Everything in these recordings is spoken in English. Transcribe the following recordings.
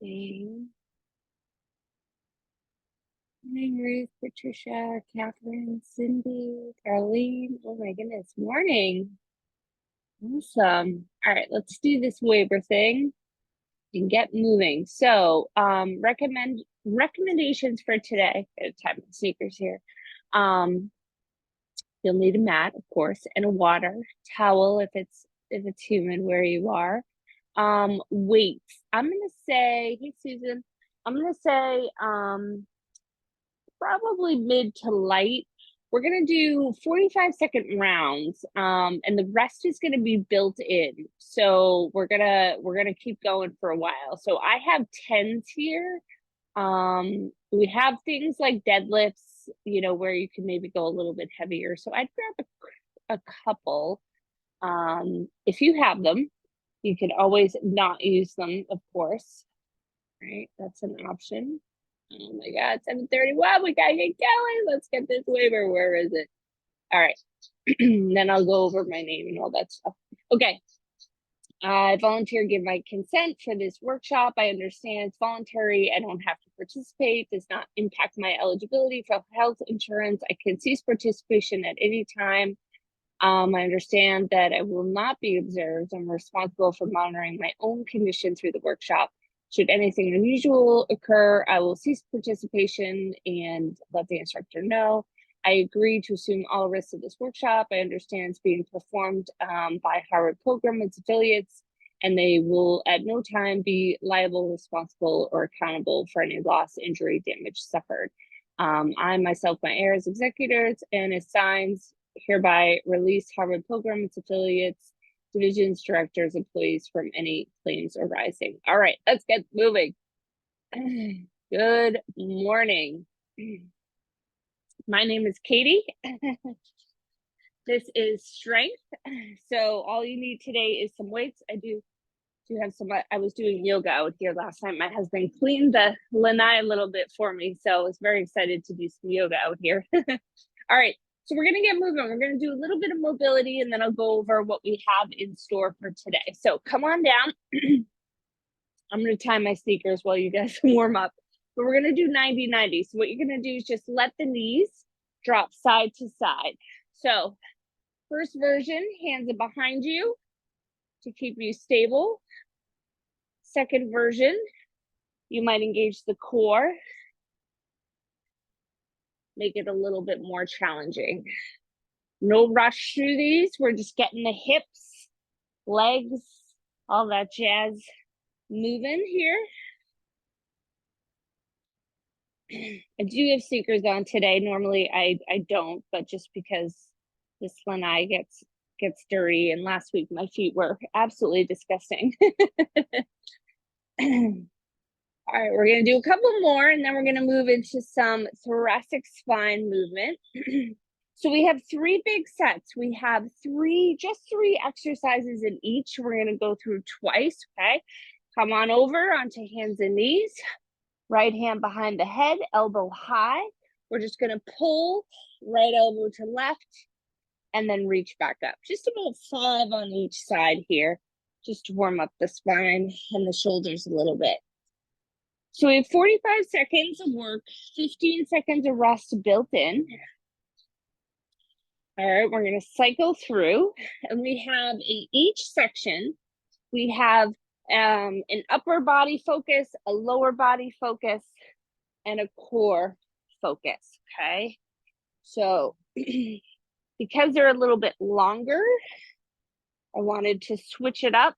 Jane. Morning, Ruth, Patricia, Catherine, Cindy, Darlene. Oh my goodness, morning. Awesome. All right, let's do this waiver thing and get moving. So, recommendations for today. Got time with sneakers here. You'll need a mat, of course, and a water towel if it's humid where you are. Weights. I'm gonna say, hey Susan, I'm gonna say probably mid to light. We're gonna do 45-second rounds, and the rest is gonna be built in. So we're gonna keep going for a while. So I have 10s here. We have things like deadlifts, where you can maybe go a little bit heavier. So I'd grab a couple. If you have them, you can always not use them, of course. Right, that's an option. Oh my God, 7:31. We gotta get going. Let's get this waiver. Where is it? All right. Then I'll go over my name and all that stuff. Okay. I volunteer, give my consent for this workshop. I understand it's voluntary. I don't have to participate. Does not impact my eligibility for health insurance. I can cease participation at any time. I understand that I will not be observed. I'm responsible for monitoring my own condition through the workshop. Should anything unusual occur, I will cease participation and let the instructor know. I agree to assume all risks of this workshop. I understand it's being performed by Harvard Pilgrim and its affiliates, and they will at no time be liable, responsible, or accountable for any loss, injury, damage suffered. I myself, my heirs, executors, and assigns hereby release Harvard Pilgrim, its affiliates, divisions, directors, employees from any claims arising. All right, let's get moving. Good morning. My name is Katie. This is strength. So all you need today is some weights. I do have some. I was doing yoga out here last night. My husband cleaned the lanai a little bit for me, so I was very excited to do some yoga out here. All right, so we're gonna get moving. We're gonna do a little bit of mobility, and then I'll go over what we have in store for today. So come on down. I'm gonna tie my sneakers while you guys warm up, but we're gonna do 90-90. So what you're gonna do is just let the knees drop side to side. So first version, hands are behind you to keep you stable. Second version, you might engage the core, make it a little bit more challenging. No rush through these. We're just getting the hips, legs, all that jazz moving here. I do have sneakers on today. Normally I don't, but just because this lanai gets dirty, and last week my feet were absolutely disgusting. All right, we're gonna do a couple more, and then we're gonna move into some thoracic spine movement. So we have 3 big sets. We have just three exercises in each. We're gonna go through twice, okay? Come on over onto hands and knees. Right hand behind the head, elbow high. We're just gonna pull right elbow to left and then reach back up. Just about 5 on each side here, just to warm up the spine and the shoulders a little bit. So we have 45 seconds of work, 15 seconds of rest built in. All right, we're gonna cycle through, and we have in each section, we have an upper body focus, a lower body focus, and a core focus, okay? So because they're a little bit longer, I wanted to switch it up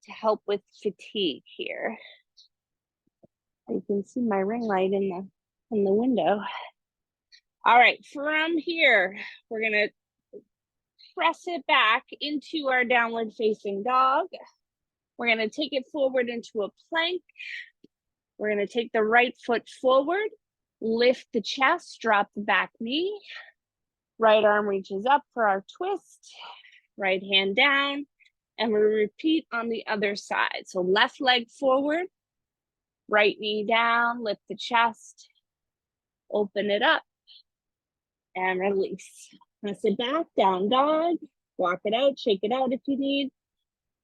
to help with fatigue here. You can see my ring light in the window. All right, from here, we're gonna press it back into our downward facing dog. We're gonna take it forward into a plank. We're gonna take the right foot forward, lift the chest, drop the back knee. Right arm reaches up for our twist, right hand down, and we repeat on the other side. So left leg forward, right knee down, lift the chest, open it up, and release. Press it back, down dog, walk it out, shake it out if you need,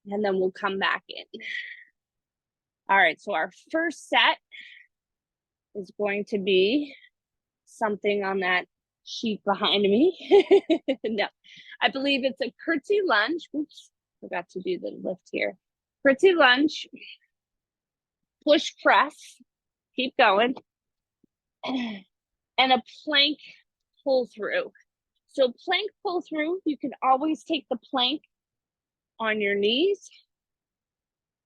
and then we'll come back in. All right, so our first set is going to be something on that sheet behind me. No, I believe it's a curtsy lunge. Oops, forgot to do the lift here. Curtsy lunge, push press, keep going, and a plank pull through. So plank pull through, you can always take the plank on your knees,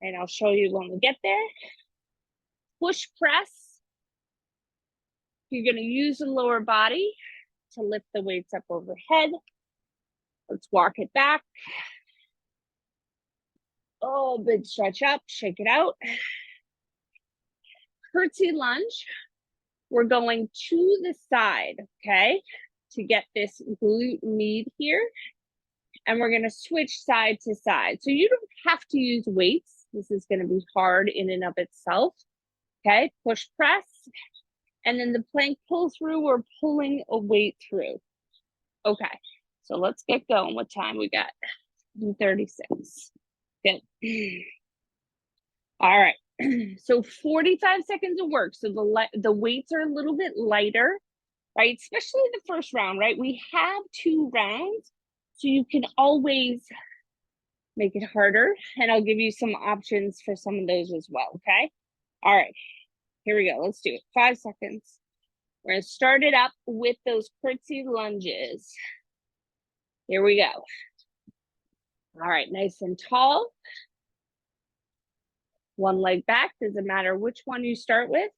and I'll show you when we get there. Push press, you're going to use the lower body to lift the weights up overhead. Let's walk it back. Oh, big stretch up, shake it out. Curtsy lunge, we're going to the side, okay, to get this glute med here. And we're gonna switch side to side. So you don't have to use weights. This is gonna be hard in and of itself, okay? Push press, and then the plank pull through, we're pulling a weight through. Okay, so let's get going. What time we got? 36. Good. All right. So 45 seconds of work. So the weights are a little bit lighter, right? Especially the first round, right? We have 2 rounds, so you can always make it harder, and I'll give you some options for some of those as well, okay? All right, here we go. Let's do it. 5 seconds. We're gonna start it up with those curtsy lunges. Here we go. All right, nice and tall. One leg back, doesn't matter which one you start with,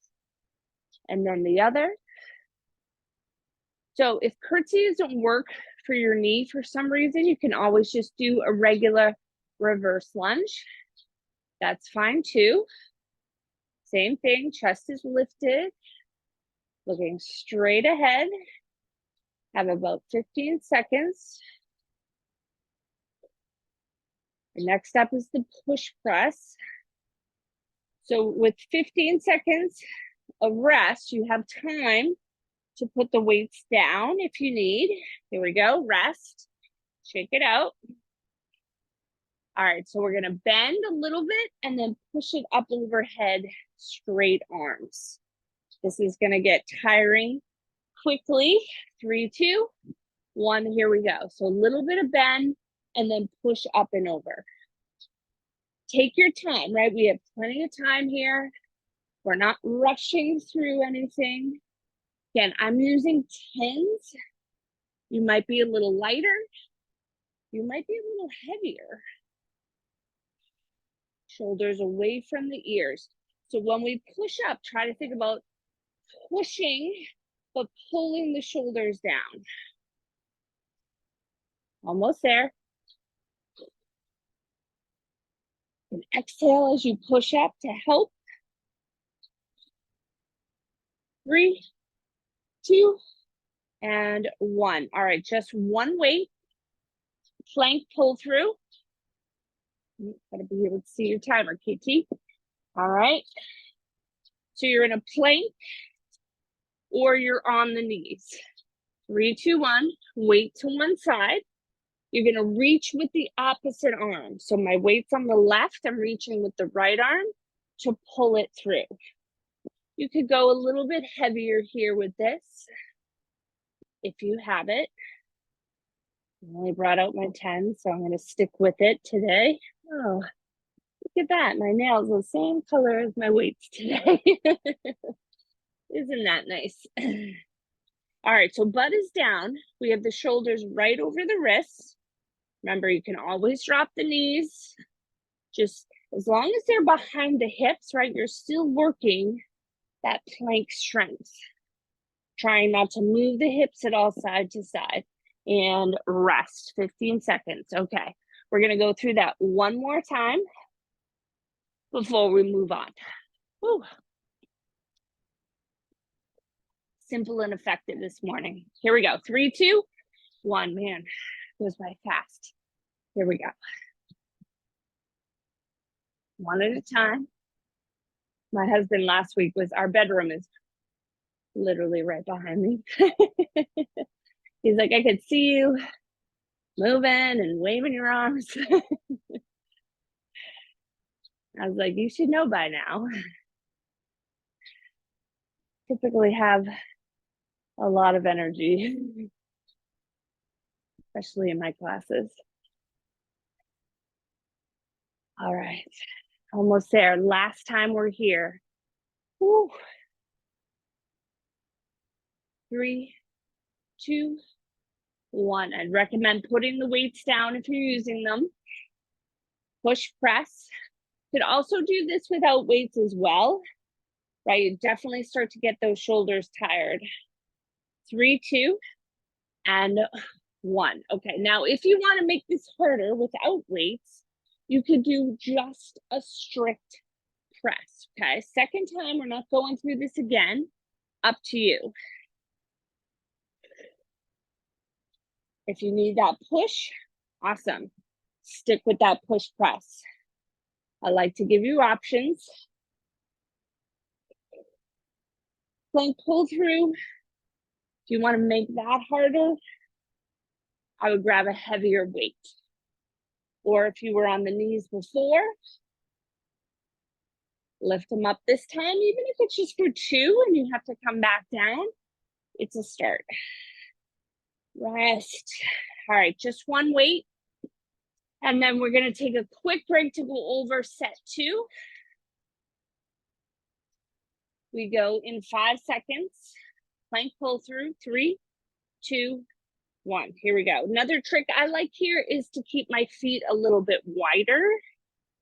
and then the other. So if curtsy doesn't work for your knee for some reason, you can always just do a regular reverse lunge. That's fine too. Same thing, chest is lifted, looking straight ahead. Have about 15 seconds. The next step is the push press. So with 15 seconds of rest, you have time to put the weights down if you need. Here we go, rest, shake it out. All right, so we're gonna bend a little bit and then push it up overhead, straight arms. This is gonna get tiring quickly. 3, 2, 1, here we go. So a little bit of bend and then push up and over. Take your time, right? We have plenty of time here. We're not rushing through anything. Again, I'm using 10s. You might be a little lighter. You might be a little heavier. Shoulders away from the ears. So when we push up, try to think about pushing, but pulling the shoulders down. Almost there. And exhale as you push up to help. 3, 2, and 1. All right, just one weight. Plank pull through. Gotta be able to see your timer, KT. All right. So you're in a plank or you're on the knees. 3, 2, 1. Weight to one side. You're gonna reach with the opposite arm. So my weight's on the left. I'm reaching with the right arm to pull it through. You could go a little bit heavier here with this if you have it. I only brought out my 10, so I'm gonna stick with it today. Oh, look at that. My nails are the same color as my weights today. Isn't that nice? All right, so butt is down. We have the shoulders right over the wrists. Remember, you can always drop the knees. Just as long as they're behind the hips, right, you're still working that plank strength. Trying not to move the hips at all side to side. And rest, 15 seconds. Okay, we're gonna go through that one more time before we move on. Whew. Simple and effective this morning. Here we go, 3, 2, 1. Man, goes by fast. Here we go. One at a time. My husband last week our bedroom is literally right behind me. He's like, I could see you moving and waving your arms. I was like, you should know by now. Typically have a lot of energy, especially in my classes. All right, almost there. Last time we're here. Woo. 3, 2, 1. I'd recommend putting the weights down if you're using them. Push press. Could also do this without weights as well, right? You definitely start to get those shoulders tired. 3, 2, and 1. Okay, now if you want to make this harder without weights, you could do just a strict press. Okay, second time, we're not going through this again. Up to you. If you need that push, awesome. Stick with that push press. I like to give you options. Plank pull through. If you want to make that harder, I would grab a heavier weight. Or if you were on the knees before, lift them up this time, even if it's just for 2 and you have to come back down, it's a start. Rest. All right, just one weight. And then we're gonna take a quick break to go over set 2. We go in 5 seconds. Plank pull through, 3, 2, 1. Here we go. Another trick I like here is to keep my feet a little bit wider,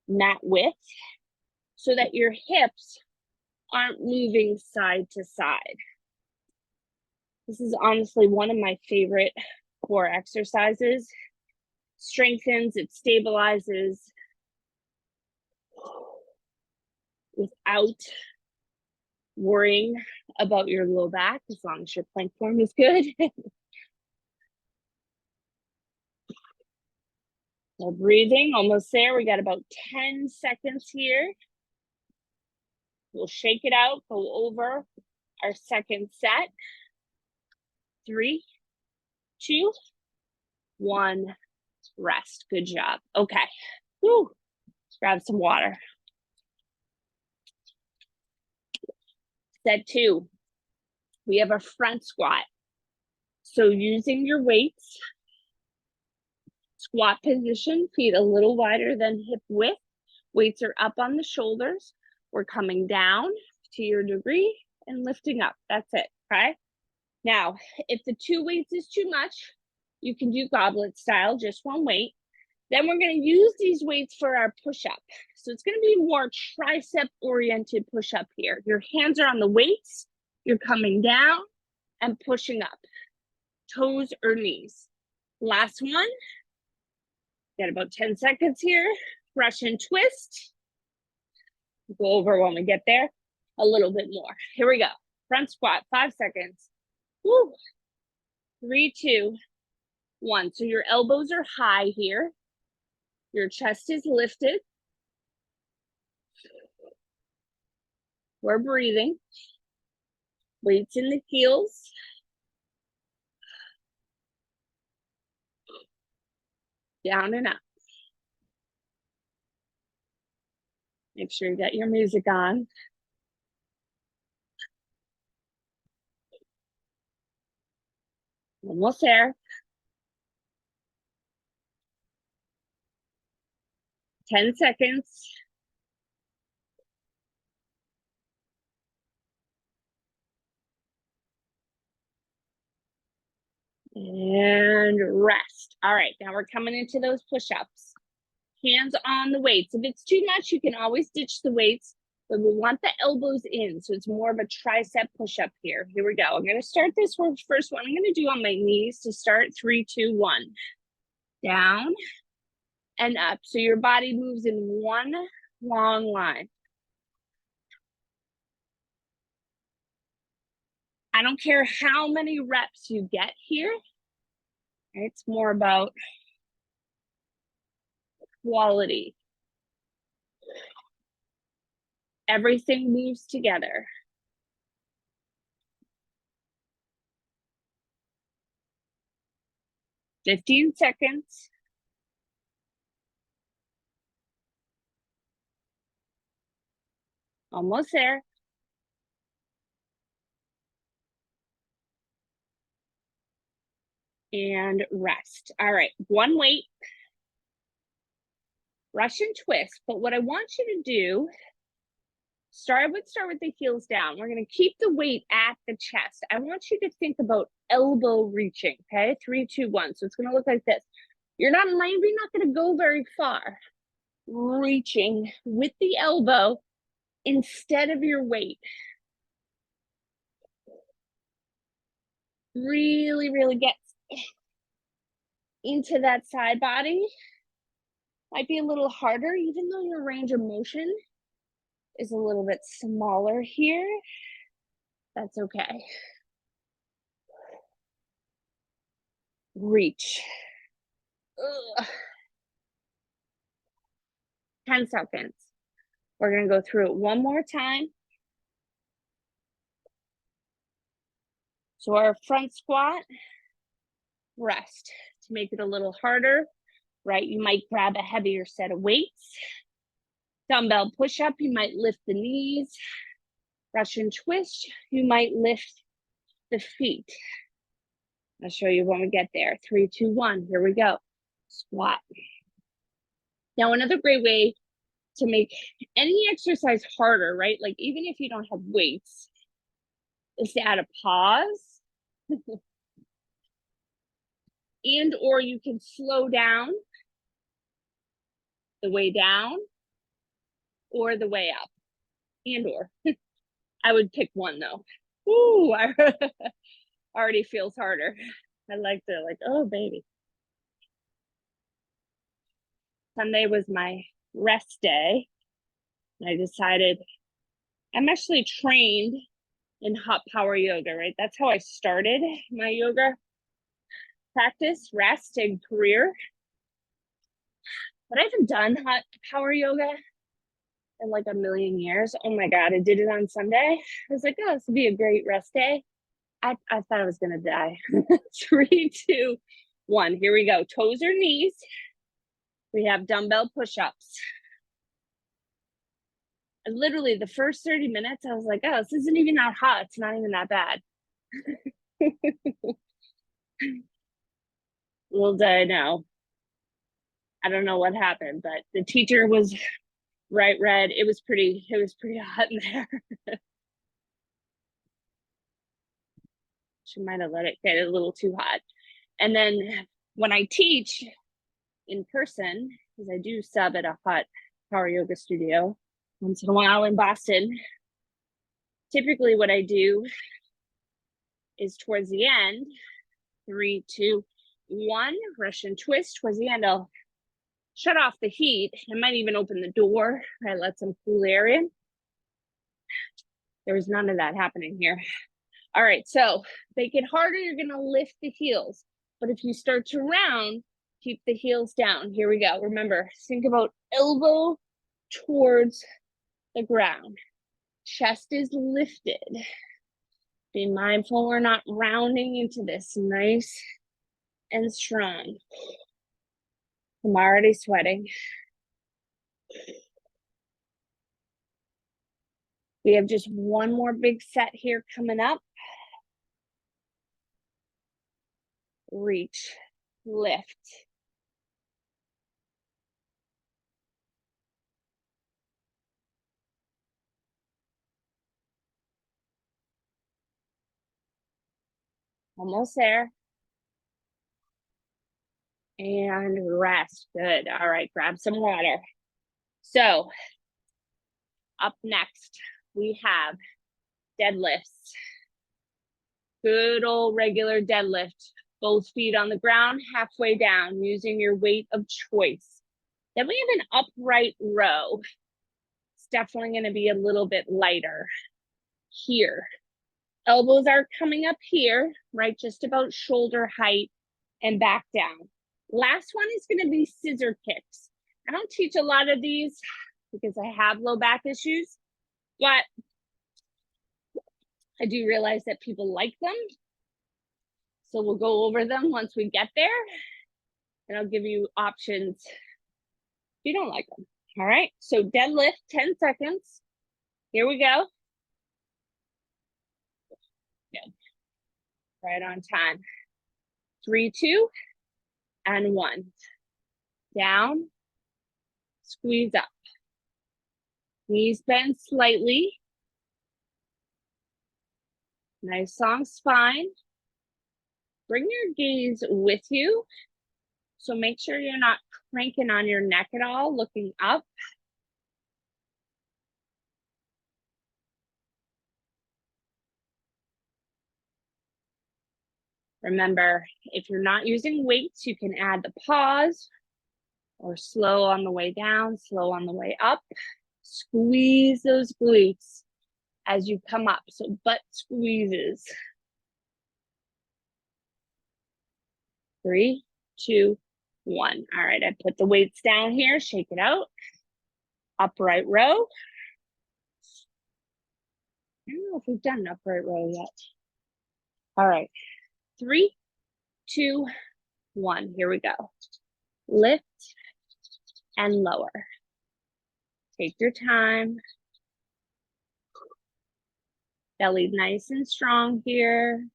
not width, so that your hips aren't moving side to side. This is honestly one of my favorite core exercises. Strengthens, it stabilizes without worrying about your low back, as long as your plank form is good. We're breathing, almost there. We got about 10 seconds here. We'll shake it out, go over our second set. 3, 2, 1, rest. Good job. Okay. Woo. Grab some water. Set 2. We have a front squat. So using your weights, squat position, feet a little wider than hip width. Weights are up on the shoulders. We're coming down to your degree and lifting up. That's it, okay? Now, if the 2 weights is too much, you can do goblet style, just one weight. Then we're gonna use these weights for our push-up. So it's gonna be more tricep-oriented push-up here. Your hands are on the weights, you're coming down and pushing up, toes or knees. Last one, got about 10 seconds here. Russian twist. Go over when we get there a little bit more. Here we go. Front squat, 5 seconds. Woo. 3, 2, 1. So your elbows are high here. Your chest is lifted. We're breathing. Weights in the heels. Down and up. Make sure you got your music on. Almost there. 10 seconds. And rest. All right, now we're coming into those push-ups. Hands on the weights. If it's too much, you can always ditch the weights, but we want the elbows in, so it's more of a tricep push-up here. Here we go. I'm gonna start this first one. I'm gonna do on my knees to start. 3, 2, 1. Down and up. So your body moves in one long line. I don't care how many reps you get here. It's more about quality. Everything moves together. "15 seconds. Almost there. And rest. All right, one weight. Russian twist. But what I want you to do, start with the heels down. We're going to keep the weight at the chest. I want you to think about elbow reaching. Okay, 3, 2, 1. So it's going to look like this. You're not going to go very far. Reaching with the elbow instead of your weight. Really, really get into that side body. Might be a little harder, even though your range of motion is a little bit smaller here. That's okay. Reach. Ugh. 10 seconds. We're going to go through it one more time. So our front squat, rest. To make it a little harder, right? You might grab a heavier set of weights. Dumbbell push-up, you might lift the knees. Russian twist, you might lift the feet. I'll show you when we get there. 3, 2, 1, here we go. Squat. Now, another great way to make any exercise harder, right? Like even if you don't have weights, is to add a pause. And or you can slow down the way down or the way up. And or I would pick one though. Ooh, already feels harder. I like to oh baby. Sunday was my rest day. And I decided I'm actually trained in hot power yoga, right? That's how I started my yoga practice, rest, and career. But I haven't done hot power yoga in like a million years. Oh my God, I did it on Sunday. I was like, oh, this would be a great rest day. I thought I was gonna die. 3, 2, 1, here we go. Toes or knees. We have dumbbell push-ups. And literally the first 30 minutes, I was like, oh, this isn't even that hot. It's not even that bad. Little did I know. I don't know what happened, but the teacher was bright red. It was pretty hot in there. She might have let it get a little too hot. And then when I teach in person, because I do sub at a hot power yoga studio once in a while in Boston, typically what I do is towards the end, 3, 2, 1, Russian twist. Towards the end, I'll shut off the heat. I might even open the door. I let some cool air in. There was none of that happening here. All right, so make it harder, you're gonna lift the heels. But if you start to round, keep the heels down. Here we go. Remember, think about elbow towards the ground. Chest is lifted. Be mindful we're not rounding into this. Nice and strong. I'm already sweating. We have just one more big set here coming up. Reach, lift. Almost there. And rest. Good. All right, grab some water. So up next, we have deadlifts. Good old regular deadlift. Both feet on the ground, halfway down, using your weight of choice. Then we have an upright row. It's definitely going to be a little bit lighter here. Elbows are coming up here, right? Just about shoulder height and back down. Last one is going to be scissor kicks. I don't teach a lot of these because I have low back issues, but I do realize that people like them. So we'll go over them once we get there, and I'll give you options if you don't like them. All right, so deadlift, 10 seconds. Here we go. Good. Right on time. 3, 2, and 1. Down, squeeze up. Knees bend slightly. Nice long spine. Bring your gaze with you. So make sure you're not cranking on your neck at all, looking up. Remember, if you're not using weights, you can add the pause or slow on the way down, slow on the way up. Squeeze those glutes as you come up. So butt squeezes. 3, 2, 1. All right, I put the weights down here, shake it out. Upright row. I don't know if we've done an upright row yet. All right, 3, 2, 1. Here we go. Lift and lower. Take your time. Belly nice and strong here.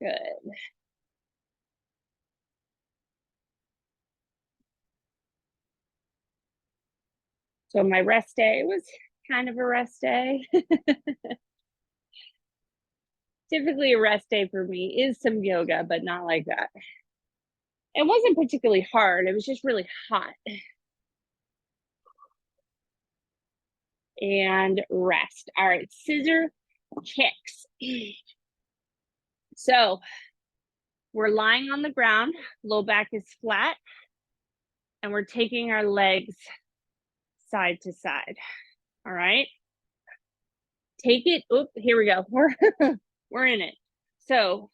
Good. So my rest day was kind of a rest day. Typically a rest day for me is some yoga, but not like that. It wasn't particularly hard. It was just really hot. And rest. All right, scissor kicks. So we're lying on the ground, low back is flat, and we're taking our legs side to side. All right. Take it. Oop, here we go. We're in it. So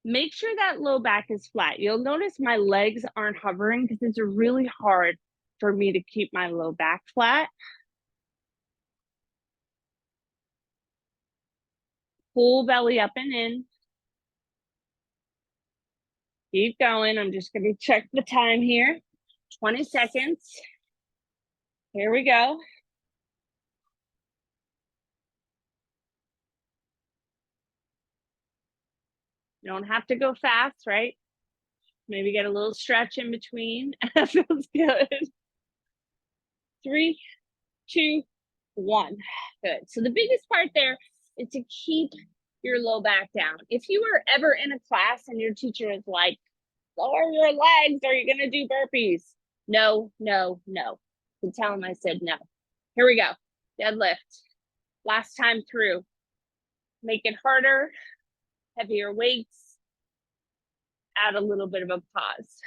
make sure that low back is flat. You'll notice my legs aren't hovering because it's really hard for me to keep my low back flat. Pull belly up and in. Keep going. I'm just going to check the time here. 20 seconds. Here we go. You don't have to go fast, right? Maybe get a little stretch in between. That feels good. 3, 2, 1. Good. So the biggest part there is to keep your low back down. If you were ever in a class and your teacher is like, lower your legs, or you're gonna do burpees. No, no, no. You can tell him I said no. Here we go. Deadlift. Last time through. Make it harder, heavier weights. Add a little bit of a pause.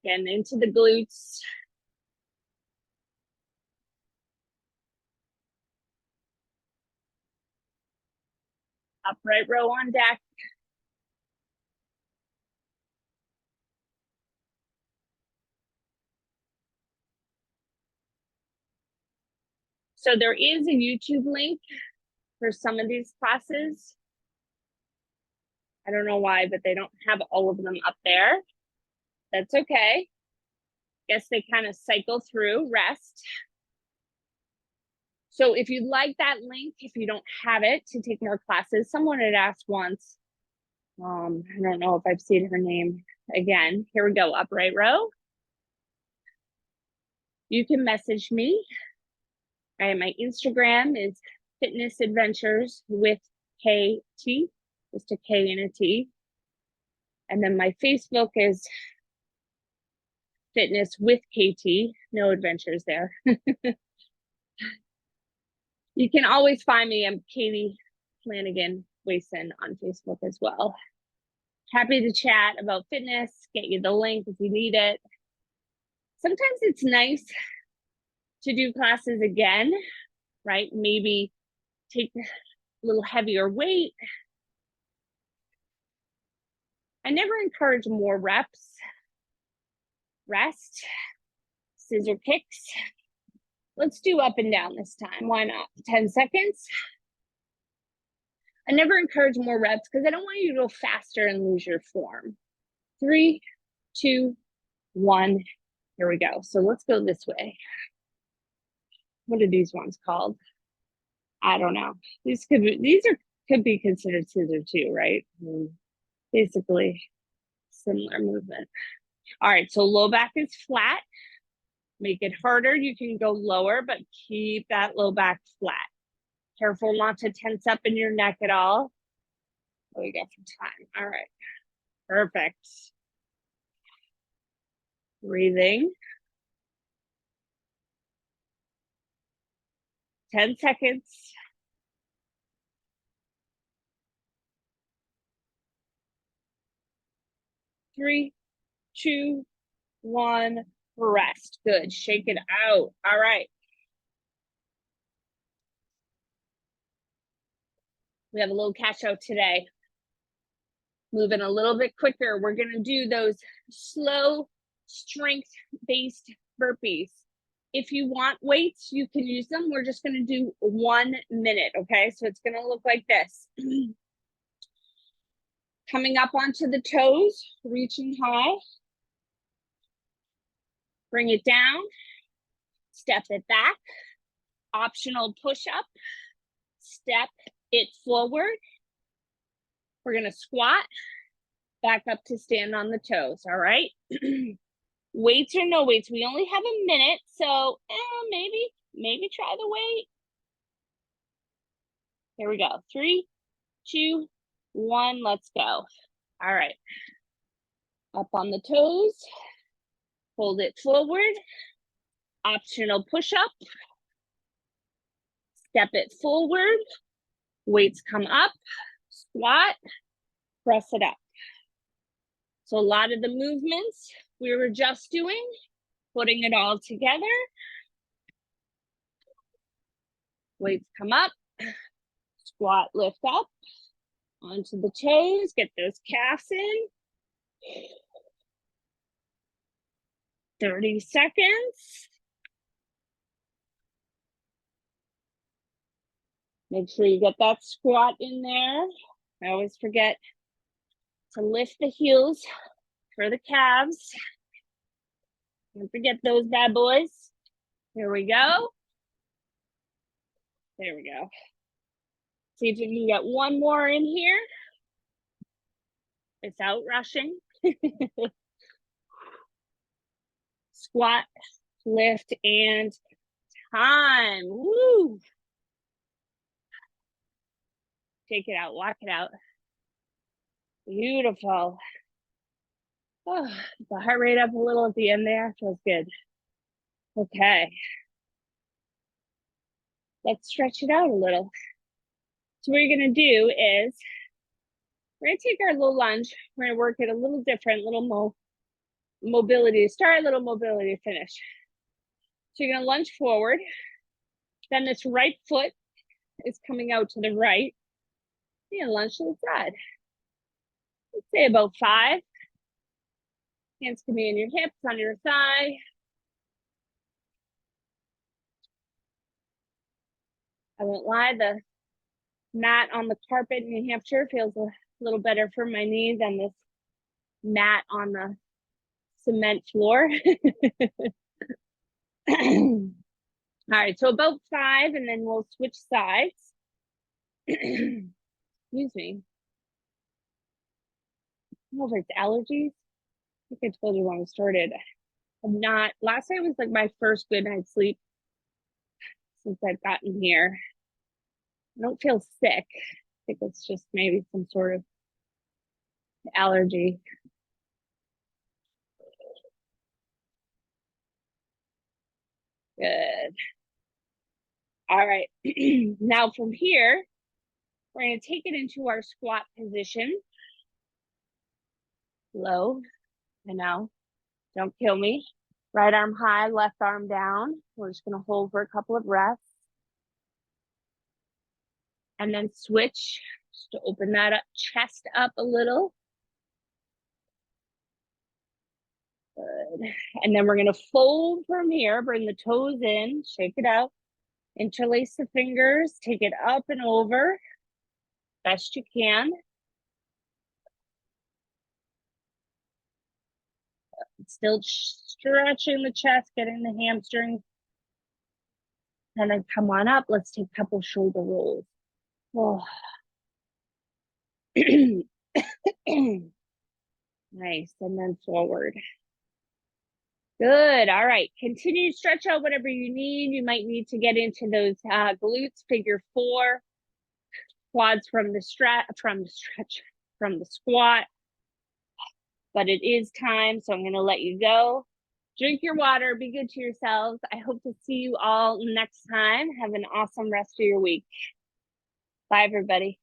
Again, into the glutes. Upright row on deck. So there is a YouTube link for some of these classes. I don't know why, but they don't have all of them up there. That's okay. Guess they kind of cycle through rest. So if you'd like that link, if you don't have it to take more classes, someone had asked once, I don't know if I've seen her name again. Here we go, upright row. You can message me. All right, my Instagram is Fitness Adventures with KT, just a K and a T. And then my Facebook is Fitness with KT, no adventures there. You can always find me. I'm Katie Flanagan Wason on Facebook as well. Happy to chat about fitness, get you the link if you need it. Sometimes it's nice to do classes again, right? Maybe take a little heavier weight. I never encourage more reps. Rest, scissor kicks. Let's do up and down this time. Why not? 10 seconds. I never encourage more reps because I don't want you to go faster and lose your form. 3, 2, 1. Here we go. So let's go this way. What are these ones called? I don't know. These could be considered scissor too, right? Basically similar movement. All right, so low back is flat. Make it harder. You can go lower, but keep that low back flat. Careful not to tense up in your neck at all. What do we got for time? All right, perfect. Breathing. 10 seconds. Three, 2, 1, rest. Good. Shake it out. All right. We have a little cash out today. Moving a little bit quicker. We're going to do those slow strength-based burpees. If you want weights, you can use them. We're just going to do 1 minute, okay? So it's going to look like this. Coming up onto the toes, reaching high. Bring it down. Step it back. Optional push-up. Step it forward. We're going to squat. Back up to stand on the toes, all right? Weights or no weights, we only have a minute, so maybe try the weight. Here we go. 3, 2, 1, let's go. All right. Up on the toes. Hold it forward. Optional push-up. Step it forward. Weights come up. Squat. Press it up. So a lot of the movements we were just doing, putting it all together. Weights come up. Squat, lift up. Onto the toes. Get those calves in. 30 seconds. Make sure you get that squat in there. I always forget to lift the heels for the calves. Don't forget those bad boys. Here we go. There we go. See if you can get one more in here without rushing. Squat, lift, and time. Woo! Take it out, walk it out. Beautiful. Oh, the heart rate up a little at the end there. Feels good. Okay. Let's stretch it out a little. So what you're going to do is we're going to take our little lunge. We're going to work it a little different, little more mobility. Start, little mobility, finish. So you're going to lunge forward. Then this right foot is coming out to the right. And lunge to the side. Let's say about 5. Hands can be in your hips, on your thigh. I won't lie, the mat on the carpet in New Hampshire feels a little better for my knee than this mat on the cement floor. All right, so about 5, and then we'll switch sides. Excuse me. I don't know if it's allergies. I think I told you when we started. I'm not, last night was like my first good night's sleep since I've gotten here. I don't feel sick. I think it's just maybe some sort of allergy. Good. All right. Now from here, we're going to take it into our squat position. Low. I know. Don't kill me. Right arm high, left arm down. We're just going to hold for a couple of breaths. And then switch just to open that up, chest up a little. Good. And then we're going to fold from here, bring the toes in, shake it out, interlace the fingers, take it up and over. best you can. Still stretching the chest, getting the hamstrings. And then come on up. Let's take a couple shoulder rolls. Oh. Nice. And then forward. Good. All right. Continue to stretch out whatever you need. You might need to get into those glutes, figure 4, quads from the squat. But it is time, so I'm going to let you go. Drink your water. Be good to yourselves. I hope to see you all next time. Have an awesome rest of your week. Bye, everybody.